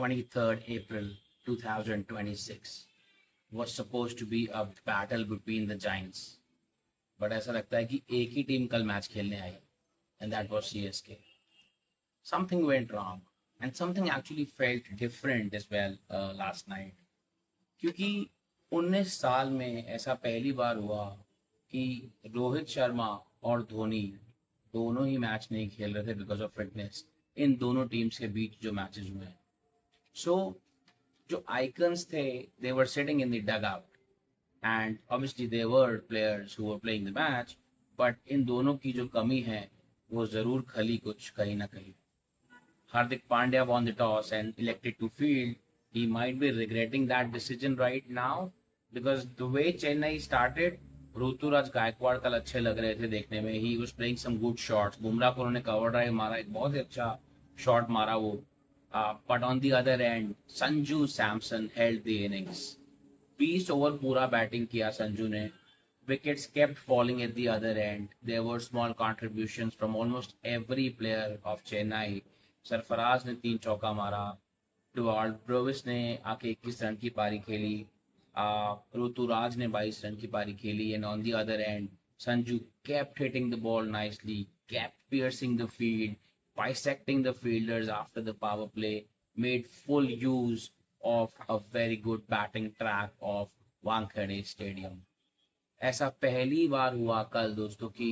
23rd April 2026 was supposed to be a battle between the giants. But ऐसा लगता है कि एक ही टीम कल मैच खेलने आई, and that was CSK. Something went wrong and something actually felt different as well last night. क्योंकि 19 साल में ऐसा पहली बार हुआ कि रोहित शर्मा और धोनी दोनों ही मैच नहीं खेल रहे थे बिकॉज ऑफ फिटनेस इन दोनों टीम्स के बीच जो मैचेस हुए हैं. सो जो आइकन्स थे they were sitting in the dugout and obviously they were players who were playing the match, but in दोनों की जो कमी है वो ज़रूर खली कुछ कहीं ना कहीं. Hardik Pandya won the toss and elected to field. He might be regretting that decision right now because the way Chennai started, Rituraj Gaekwad कल अच्छे लग रहे थे देखने में. He was playing some good shots. Bumrah को उन्होंने कवर ड्राइव मारा, एक बहुत ही अच्छा शॉट मारा वो. But on the other end, Sanju Samson held the innings. 20 over पूरा बैटिंग किया संजू ने. Wickets kept falling at the other end. There were small contributions from almost every player of Chennai. Sarfaraz ने 3 चौका मारा. डुवाल्ड ब्रोविस ने आके 21 रन की पारी खेली. ऋतुराज ने 22 रन की पारी खेली. And on the other and Sanju kept hitting the ball nicely, kept piercing the field, bisecting the fielders after the power play, made full use of a very good batting track of Wankhede Stadium. ऐसा पहली बार हुआ कल दोस्तों कि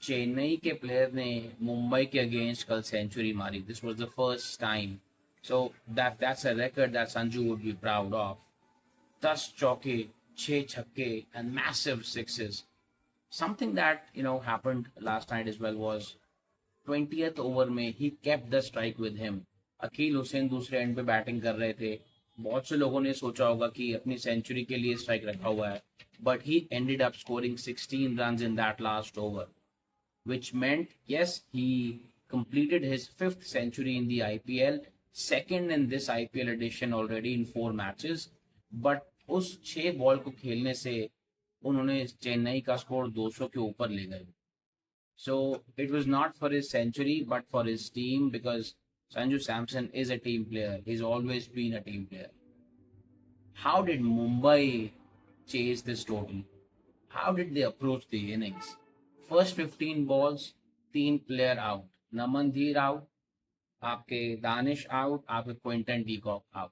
चेन्नई के player ने मुंबई के against कल सेंचुरी मारी. This was the first time. So that's a record that Sanju would be proud of. 10 चौके, 6 छक्के and massive sixes. Something that happened last night as well was 20th over में ही kept the strike with him. Akeal Hosein दूसरे end पे batting कर रहे थे. बहुत से लोगों ने सोचा होगा कि अपनी सेंचुरी के लिए स्ट्राइक रखा हुआ है, but he ended up scoring 16 runs in that last over, which meant, yes, he completed his 5th century in the IPL, second in this IPL edition already in 4 matches. But उस 6 ball को खेलने से उन्होंने चेन्नई का score 200 के ऊपर ले गए. So it was not for his century but for his team because Sanju Samson is a team player. He's always been a team player. How did Mumbai chase this total? How did they approach the innings? First 15 balls, 3 player out. Namandir out, आपके Danish out, आपके Quinton de Kock out.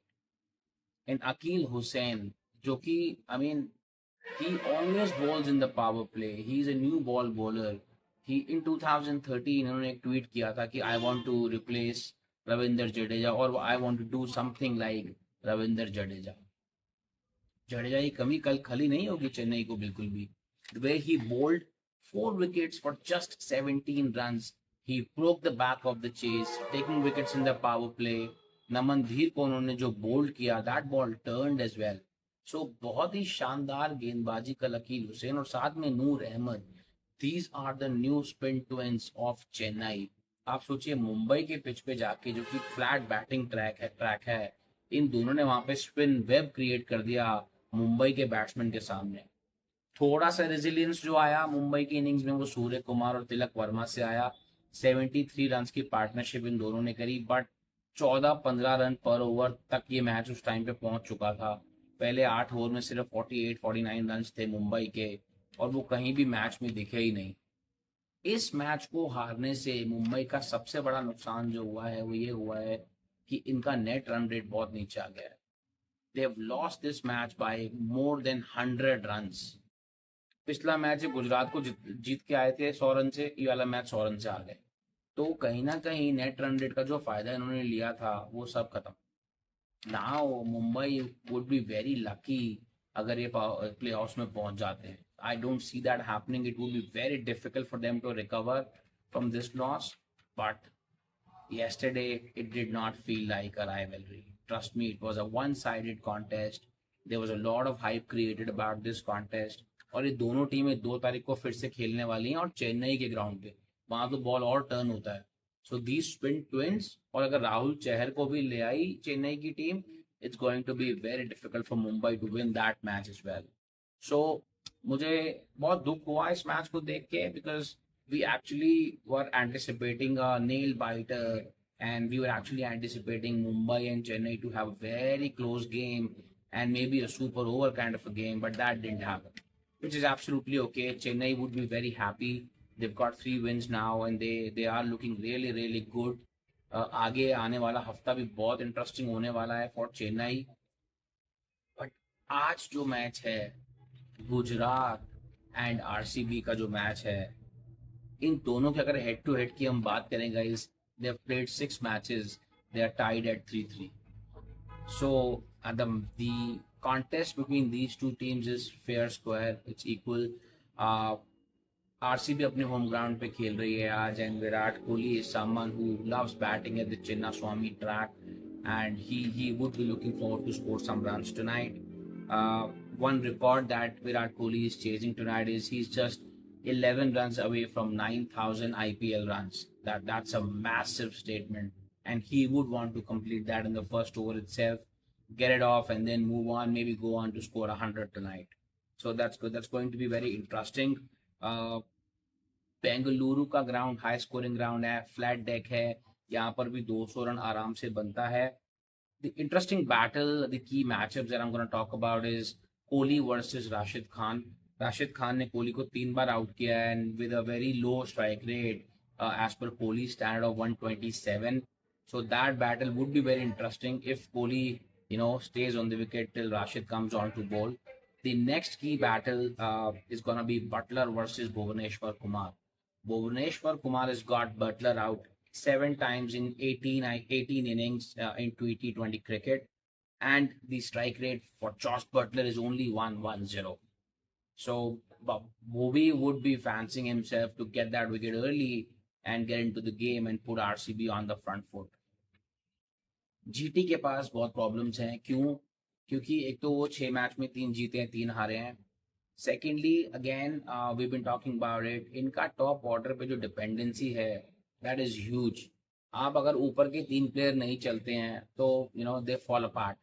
And Akil Hussain, जो कि he always bowls in the power play. He's a new ball bowler. He in 2013 उन्होंने एक tweet किया था कि I want to replace Ravinder Jadeja और I want to do something like Ravinder Jadeja. Jadeja की कमी कल खली नहीं होगी चेन्नई को बिल्कुल भी. The way he bowled 4 wickets for just 17 runs. He broke the back of the chase, taking wickets in the power play. नमनधीर को उन्होंने जो बोल्ड किया, that ball turned as well. So बहुत ही शानदार गेंदबाजी कल अकील हुसैन और साथ में नूर Ahmad. These are the new spin twins of Chennai. आप सोचिए मुंबई के पिच पे जाके जो कि फ्लैट बैटिंग ट्रैक है, इन दोनों ने वहां पे स्पिन वेब क्रिएट कर दिया मुंबई के बैट्समैन के सामने. थोड़ा सा रेजिलियंस जो आया मुंबई की इनिंग्स में वो सूर्य कुमार और तिलक वर्मा से आया. 73 रन की पार्टनरशिप इन दोनों ने करी, बट 14-15 रन पर ओवर तक ये मैच उस टाइम पे पहुंच चुका था. पहले 8 ओवर में सिर्फ 48-49 रन थे मुंबई के और वो कहीं भी मैच में दिखे ही नहीं. इस मैच को हारने से मुंबई का सबसे बड़ा नुकसान जो हुआ है वो ये हुआ है कि इनका नेट रन रेट बहुत नीचे आ गया है. They have lost this match by more than 100 runs. पिछला मैच गुजरात को जीत के आए थे 100 रन से, ये वाला मैच 100 रन से आ गए. तो कहीं ना कहीं नेट रन रेट का जो फायदा इन्होंने लिया था वो सब खत्म. Now Mumbai would be very lucky अगर ये प्ले ऑफ्स में पहुंच जाते हैं. I don't see that happening. It would be very difficult for them to recover from this loss. But yesterday it did not feel like a rivalry. Trust me, it was a one-sided contest. There was a lot of hype created about this contest. और ये दोनों टीमें 2 तारीख को फिर से खेलने वाली हैं और चेन्नई के ग्राउंड पे. वहां तो बॉल और टर्न होता है. सो दीज स्पिन ट्विंस, और अगर राहुल चहर को भी ले आई चेन्नई की team, it's going to be very difficult for Mumbai to win that match as well. So मुझे बहुत दुख हुआ इस मैच को देख के because we actually were anticipating a nail biter and we were actually anticipating Mumbai and Chennai to have a very close game and maybe a super over kind of a game, but that didn't happen, which is absolutely okay. Chennai would be very happy. They've got 3 wins now, and they are looking really good. आगे आने वाला हफ्ता भी बहुत interesting होने वाला है for Chennai. But आज जो मैच है गुजरात एंड आरसीबी का जो मैच है, इन दोनों के अगर हेड टू हेड की हम बात करें guys, they have played 6 matches, they are tied at 3-3. So the contest between these two teams is fair square. It's equal. RCB अपने होम ग्राउंड पे खेल रही है आज, and Virat Kohli is someone who loves batting at the Chinnaswamy track, and he would be looking forward to score some runs tonight. One record that Virat Kohli is chasing tonight is he's just 11 runs away from 9,000 IPL runs. That's a massive statement, and he would want to complete that in the first over itself, get it off, and then move on. Maybe go on to score 100 tonight. So that's good. That's going to be very interesting. Bengaluru का ground high scoring ground है, flat deck है, यहाँ पर भी 200 run आराम से बनता है. The interesting battle, the key matchup that I am gonna talk about is Kohli versus Rashid Khan. Rashid Khan ने कोहली को 3 बार आउट किया है, and with a very low strike rate as per Kohli standard of 127. So that battle would be very interesting if Kohli, stays on the wicket till Rashid comes on to bowl. The next key battle is gonna be Butler versus Bhuvaneshwar Kumar. Bhuvaneshwar Kumar has got Butler out 7 times in 18 innings in T20 cricket, and the strike rate for Josh Butler is only 110. So Bobby would be fancying himself to get that wicket early and get into the game and put RCB on the front foot. GT के पास बहुत problems हैं. क्यों? क्योंकि एक तो वो 6 match में 3 जीते हैं, 3 हारे हैं. Secondly again we been talking about it, इनका टॉप ऑर्डर पे जो डिपेंडेंसी है दैट इज ह्यूज. आप अगर ऊपर के 3 प्लेयर नहीं चलते हैं तो they fall apart.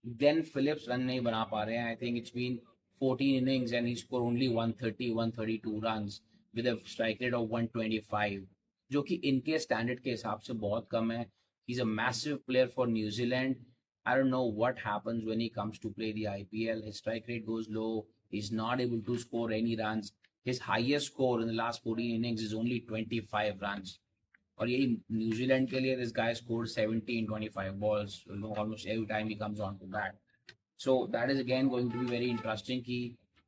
Then Phillips run नहीं बना पा रहे हैं. I think it's been 14 innings and he scored only 132 runs with a strike rate of 125, जो कि इनके स्टैंडर्ड के हिसाब से बहुत कम है. He's a massive player for New Zealand. I don't know what happens when he comes to play the IPL. His strike rate goes low. He's not able to score any runs. His highest score in the last 14 innings is only 25 runs. और यही New Zealand के लिए this guy scored 70 in 25 balls, almost every time he comes on to bat. So that is again going to be very interesting कि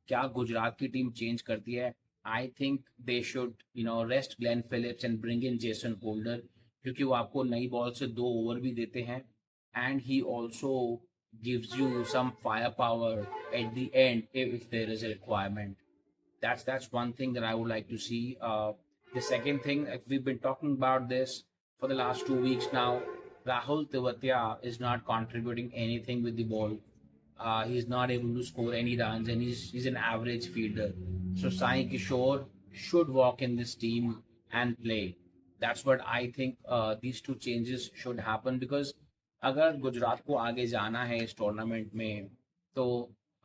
क्या गुजरात की team change करती है. I think they should rest Glenn Phillips and bring in Jason Holder, क्योंकि वो आपको नई ball से 2 ओवर भी देते हैं, and he also gives you some fire power at the end if there is a requirement. That's one thing that I would like to see. The second thing, we've been talking about this for the last 2 weeks now. Rahul Tewatia is not contributing anything with the ball. He's not able to score any runs, and he's an average fielder. So Sai Kishore should walk in this team and play. That's what I think. These 2 changes should happen, because अगर गुजरात को आगे जाना है इस tournament में, तो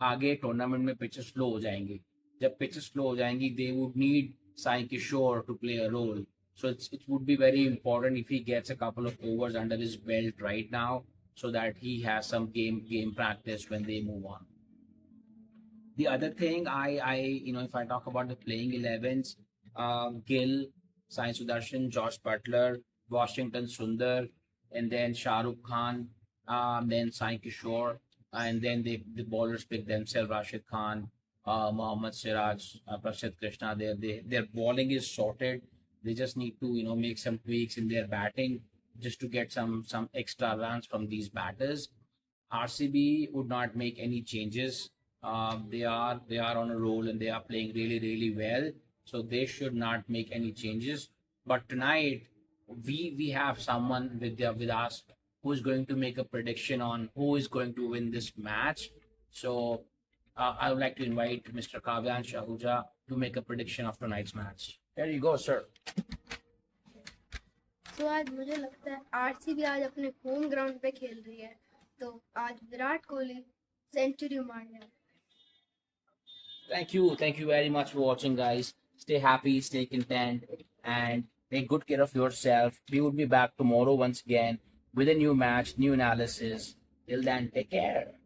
आगे tournament में पिचेस स्लो हो जाएंगी. जब पिचेस स्लो हो जाएंगी, they would need Sai Kishore to play a role. So it would be very important if he gets a couple of overs under his belt right now, so that he has some game practice when they move on. The other thing, I if I talk about the playing 11s, Gill, Sai Sudarshan, Josh Butler, Washington Sundar, and then Shahrukh Khan, then Sai Kishore, and then the bowlers pick themselves: Rashid Khan, Mohammad Siraj, Prasidh Krishna. Their bowling is sorted. They just need to make some tweaks in their batting just to get some extra runs from these batters. RCB would not make any changes. They are on a roll, and they are playing really well. So they should not make any changes. But tonight, we have someone with us who is going to make a prediction on who is going to win this match. So I would like to invite Mr. Kavyansh Ahuja to make a prediction of tonight's match. There you go, sir. तो आज मुझे लगता है RCB आज अपने home ground पे खेल रही है, तो आज विराट कोहली सेंचुरी मार जाएगा. Thank you very much for watching, guys. Stay happy, stay content, and Take good care of yourself. We will be back tomorrow once again with a new match, new analysis. Till then, take care.